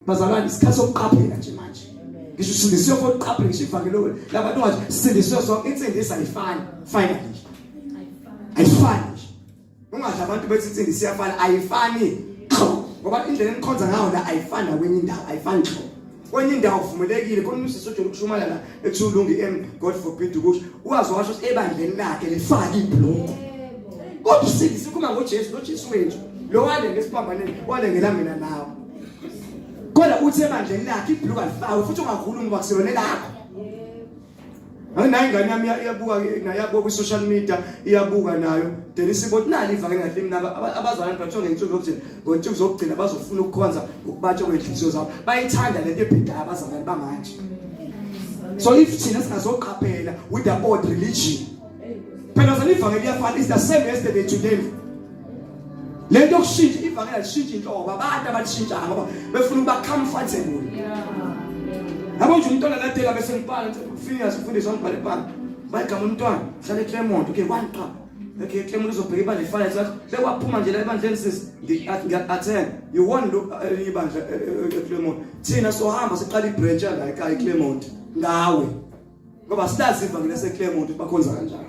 Bazalwane isikhathi sokuqaphela nje manje. Ngisho sindisiwe for ukuqaphela ngisho ivangelo labantu ngathi sindisiwe so insindisa ayifani finally. Ayifani. Ungadla abantu bethi insindisa iyafana ayifani. Ngoba indlela enikhonza ngayo la ayifani nakwenye indawo ayifani nje. Kwenye indawo uvumelekile khona usisojela ukushumala la ethulungi God forbid ukuthi uwazi washo ebandleni lakhe lifaka ibhloko. Kodwa usindisa kuma ngoJesu noJesu wethu. Lo wale ngesiphambaneni wale ngela mina nawe. Kodwa uthi ebandleni lakhe ibhloko alifaka futhi ungakhulumi bakuselone lakho. Nayo ingane yami iyabuka ku social media iyabuka nayo then sibothi nali ivangeli kahle mina abazalwane bathonge ngitshoko ukuthi ngoNtsuku zokugcina bazofuna ukukhonza ukubatsha kwenhliziyo zabo bayithanda lento ebhedayo abazalwane bamanje. So if thina singazoqaphela with the old religion phela ivangeli iyafana is the same yesterday today. Lento yokushintsha ivangeli alishintsha inhlobo abantu abashintsha ngoba befuna ukuba comfortable. Abo nje umntwana ladela bese ngibhala ufika sifundiswa ngibhale ibhanga. Bayigama umntwana hlale Clermont okay one qa. Okay Clermont uzobheka ibandla lifana esathi bekwaphuma nje la ibandla lesisi ngiyathena you want look ibandla Clermont. Thina sohamba siqala ibranch la ekhaya Clermont ngawe. Ngoba silazi ivangeli lase Clermont bakhonza kanjani.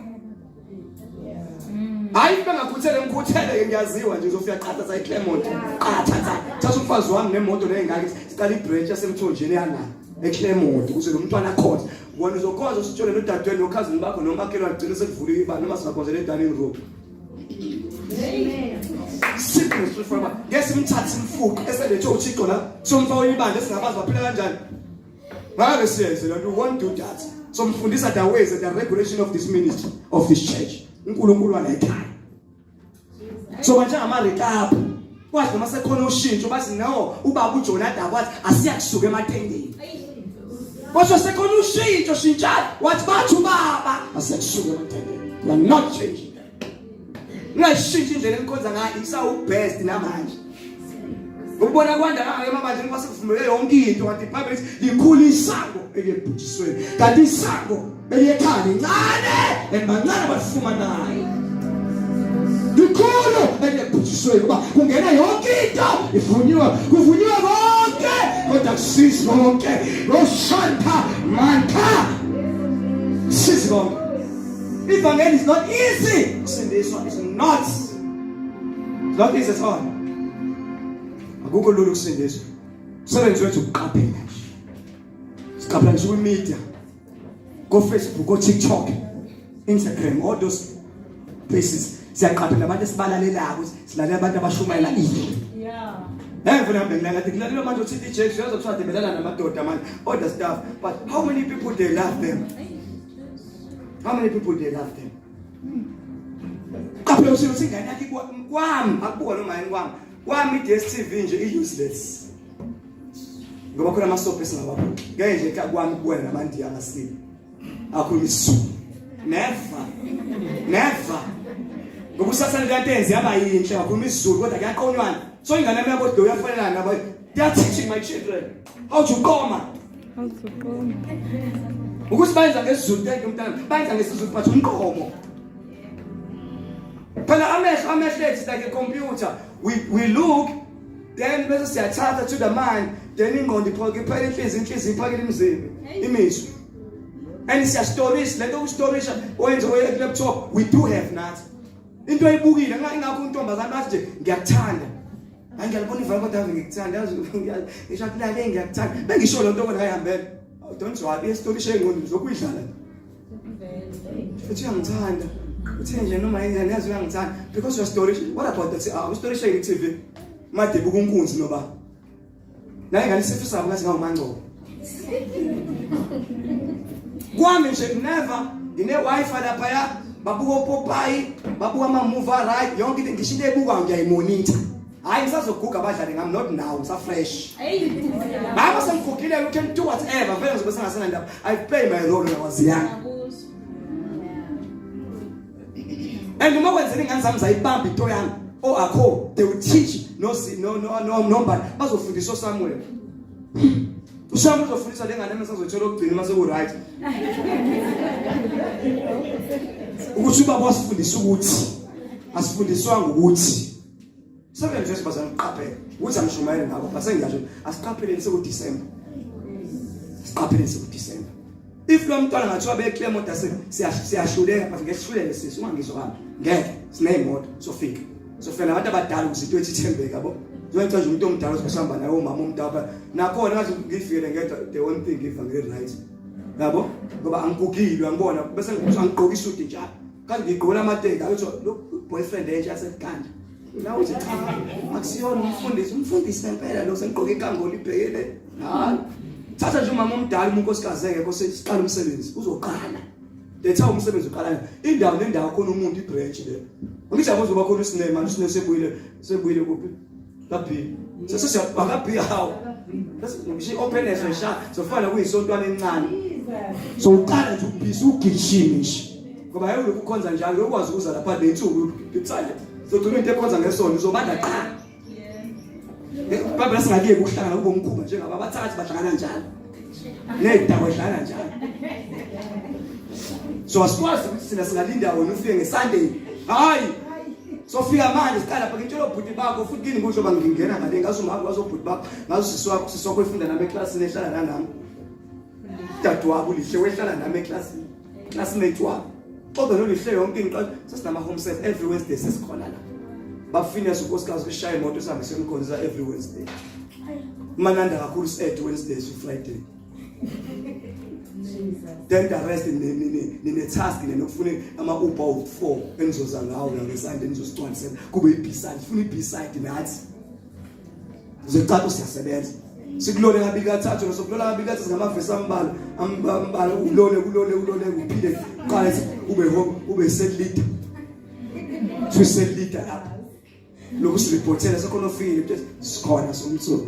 Hayi bengakhuthele ngikhuthele ngiyaziwa nje uzofika qatha sa eClermont. Qatha thatha umfazi wami nemoto lengaki siqala ibranch yasemthonjeni yana. EClermont ukuze lo mntwana akhonze wona uzokwazi usitshole nodadweni nokhazini bakho noma makhelwane gcina sekuvula ibandla noma singakhonzela eDaning Road. Sickness for ngesimthatha simfuqe eselethe uThixo la somfaka ibandla esingabazi baphila kanjani. Ngake siyenze lo you won't do that. So mfundisa the ways and the regulation of this ministry of this church. uNkulunkulu wana ekhaya. So manje ama-recap kwathi noma sekhona ushintsho bathi no ubaba uJonathan wathi asiyakusuka ematendeni. Kodwa sekhona ushintsho shintsha wathi bathi ubaba asiyakusuka ematendeni. We are not changing that. Ngiyashintsha indlela enkonza ngayo isawu best namanje. Ukubona kwanda ngayo emabandleni kwasekuvumeleke yonke into kanti iBhayibheli likhulu isango eliyebhujisweni. Kanti isango eliyekhaya incane emancane bafumanayo. Likhulu eliyebhujisweni kuba kungena yonke into kuvunyiwe konke kodwa kusisi konke loshanta manka sisi konke. Evangeli is not easy. This one is not. It's not easy at all. Google lolu kusindiswa. Sebenze wethu ukuqaphela nje. Siqaphela nje ku-media. Go Facebook, go TikTok, Instagram, all those places. Siyaqaphela abantu esibalalelayo ukuthi silalela abantu abashumayela into. Yeah. Never hambe ngathi kulalela abantu uthi DJ uyazokuthiwa debelana namadoda manje. All the stuff. But how many people they love them? How many people they love them? Qaphela usithi ingane yakhe kwami akubuka noma yini kwami. Kwami DStv nje i-useless. Ngoba khona ama-soap esingababo. Ngeke nje kwami kuwena namandiya ngasini. Akhuluma isiZulu. Never. Ngoba usasana kantenzi yaba yinhle akhuluma isiZulu kodwa kuyaqonywana. So ingane yami kodwa uyafanelana nabo. They are teaching my children how to qoma. Ukuthi bayenza ngesiZulu thank you mntana. Bayenza ngesiZulu but umqomo. Phela amehlo ethu like a computer. We look, then bese siyathatha to the mind, then ingqondo iphakela inhliziyo iphakela imizimba, imizwa. And siyastorage, lento ukustorisha oyenza laptop, we do have that. Into ayibukile ngakho untombazana bathi nje ngiyakuthanda. Angiyabona ivalo kodwa ngikuthanda, yazi ngisho kulale ngiyakuthanda. Bengisho lonto kodwa ayihambele. Don't worry, istorisha engqondo uzokuyidlala. Futhi uyangithanda. Uthenje noma ingane yazi uyangithanda because your story what about that story share TV made buku unkunzi noba naye ngani sifisa ngathi ngawumangco kwami nje never ngine wifi lapha ya babuka Popeye babuka ama movie right yonke into ngishinto ebuka ngiyayimonitor hayi ngisazoguga abadlali ngam not now ngisa fresh mama sengigugile you can do whatever vele ngizobe sengasena ndaba I play my role ngawaziyana. And uma kwenzela ingane zami zayibamba into yami akho they will teach no but bazofundiswa somewhere. Usamu uzofundisa lengane mesazothola ukugcina mase ku right. Ukuthi ubaba wasifundisa ukuthi asifundiswanga ukuthi Sebenze nje sibazana uqaphele ukuthi angishumayele ngabo base ngisho asiqapheleni seku December. Siqapheleni seku December. If lo mntwana ngathiwa beclaim moda siyashuleka but ngesishulele sisi ungangizokami ngeke sineyimoto sofika sofela abantu abadala ukuthi into ethithembeka yabo njengoba nje umuntu omdala osihamba naye umama omdala nakhona ngathi ngifike ngedwa the one thing ngivangeli right yabo ngoba angikugilwe angibona bese ngigqoka isuti njalo kanti ngigqola amateka athi lo boyfriend entsha yasekanda la uthi cha akusiyona umfundisi ngempela lo sengigqoka ikangoli ibhekele hayi thatha nje umama omdala unkosikazi engekho sesiqala umsebenzi uzoqala letha umsebenzi uqala indawo nendawo khona umuntu ibranch le ngijabuza uba khona isinema manje sebuyile kuphi laphi sesiyabhakabi hawo ngisho open esha sofana kuyisontwana encane so uqala nje ubhisi ugijime nje ngoba hayi ukukhonza njalo uyokwazi ukuza lapha lensuku ngitsale sogcina into ekhonza ngesonto uzobanda qha Baba singakiye ukuhlangana kube umkhuba njengaba abathathi bahlangana njalo nezidaba ehlangana njalo so asikwazi ukuthi sina singalinda wena ufike ngeSunday hayi sofika manje siqala lapha ngitshela ubhuti bakho futhi kini kusho bangingena ngale ngazumama wazobhuti bakho ngazisiswakho efunda nami eclassini ehlala nami dadwabo lihle wehlala nami eclassini classmate wami kodwa lo lihle yonke into sesinama home set every Wednesday sesikhona la bafinish unkosikazi beshaya imoto sihambe semkhonza every Wednesday mananda kakhulu set Wednesdays to Friday then the rest nine task nenokufuna ama Uber of 4 engizoza ngawo ngeSunday nizosicwalisela kube ibiside ufuna ibiside nathi uzecatha siyasebenza sikulole ngabili kathathu nosokulola ngabili kathathu ngamavesi ambala ulole uphile qala ube set leader to set leader lapha lokusirepotela sekhona ofile ukuthi sikhona somonitor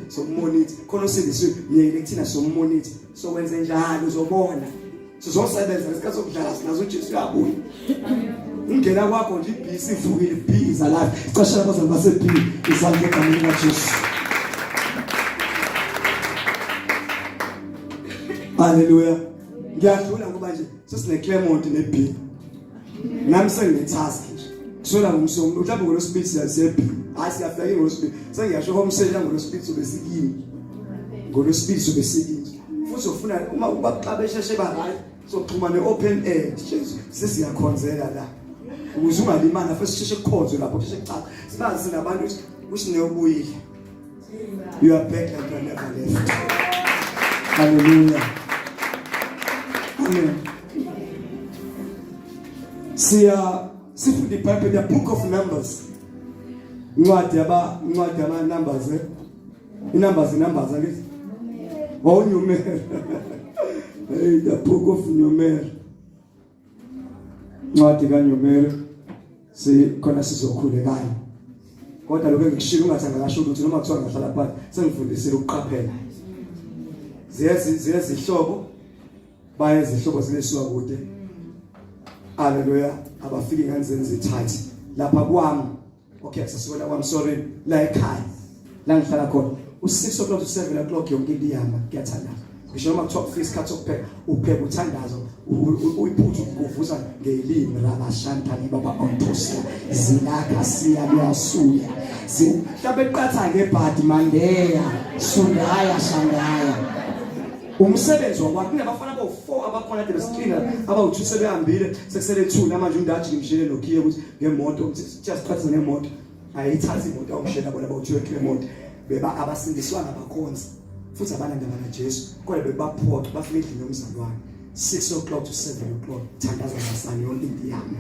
khona osindiswe ngiyele kuthina somonitor so wenze njalo uzobona sizosebenza ngesikhathi sokudlala sinazo uJesu uyabuya ungena kwakho nje ibhisi ivukile ibhiza la icashela abazali basebhili izandla egameni laJesu haleluya ngiyadlula ngoba nje sesine Clement neB nami sengine-task nje kusola ngomsomo mhlawumbe ngolosibili siyaseB asiyafika ngolosibili sengiyasho homsela ngolosibili sobesikini ngolosibili sobesikini futhi ufuna uma ubaqabesheshe barayi soxhuma ne-open air sesiyakhonzela la ukuze ungalimana futhi sisheshe kukhonzwe lapho sisheshe kucaca sibazi sinabantu ukuthi neyobuyile you are back like you never left hallelujah amen sifunda iBhayibheli the book of Numbers incwadi ama numbers numbers akithi wawunyumela hey the book of Numeri incwadi kaNumeri khona sizokhulekayo kodwa lokho ngikushilo ungathanga kasho ukuthi noma kuthiwa ngahlala phansi sengifundisile ukuqaphela ziyezihlobo bayezihlobo zilesiwa kude haleluya abafiki nganzenza izithathi lapha kwami okay sasibona kwami sorry la ekhaya la ngihlala khona u6 o'clock to 7 o'clock yonke into iyama kuyathanda ngisho noma kuthiwa kufika isikhathi sokupheka upheka uthandazo uyiphuthu ukuvuza ngelimi rabashantani baba ontosia zilaka siya kuyasuya mhlawumbe qatha ngebhadi mandeya sundaya shangaya umsebenzi wakho kunabafana abo4 abakhona the screener abawu2 sebehambile sekusele 2 namanje undathi ngishele nokhiye ukuthi ngemoto just qhatha ngemoto ayithathi imoto awushela bona bawuthiwe Clement beba abasindiswa ngabakhonzi futhi abananda bana Jesu kodwa bebaphoqa bafike endlini yomzalwane 6 o'clock to 7 o'clock thandaza ngasani yonke into yami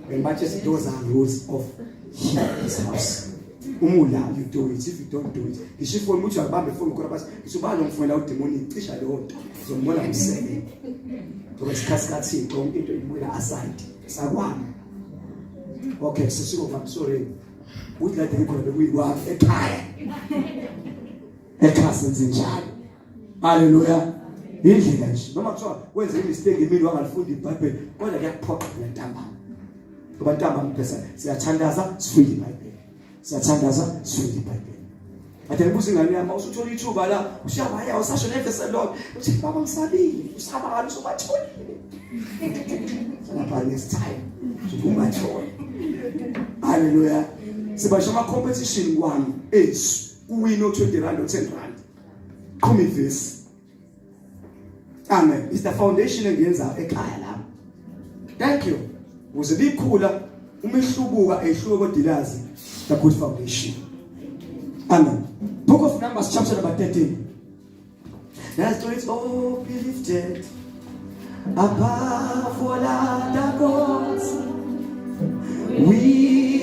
when batches those are rules of his house umula you do it if you don't do it ngishifona ukuthi akubambe phone khona basi ngisubala ngifuna udemoni icisha leyo nto uzombola umsebe ngoba isikhathi konke into ibuya aside sakwami okay sisiko I'm sorry uthi la dikho bekuyikwa ekhaya senze njalo haleluya indlela nje noma kuthiwa wenze imistake emini wangalifunda iBhayibheli kodwa kuyakuphoqa lentamba ngoba ntamba mpesa siyathandaza sifunda iBhayibheli siyathandaza sifunda iBhayibheli ade ngibuza ingane yami usuthola ithuba la ushaya usasho nevese lo uthi baba ngisabile usabani sobatholile lapha next time ungathola haleluya sibasha ama competition kwami ethu uwin o20 rand or 10 rand. Come this. Amen. It's the foundation engenza ekhaya la. Thank you. Uze likhula umehlubuka ehluko kodilazi the good foundation. Amen. Book of Numbers chapter number 13. That's to it all be lifted above all other gods. We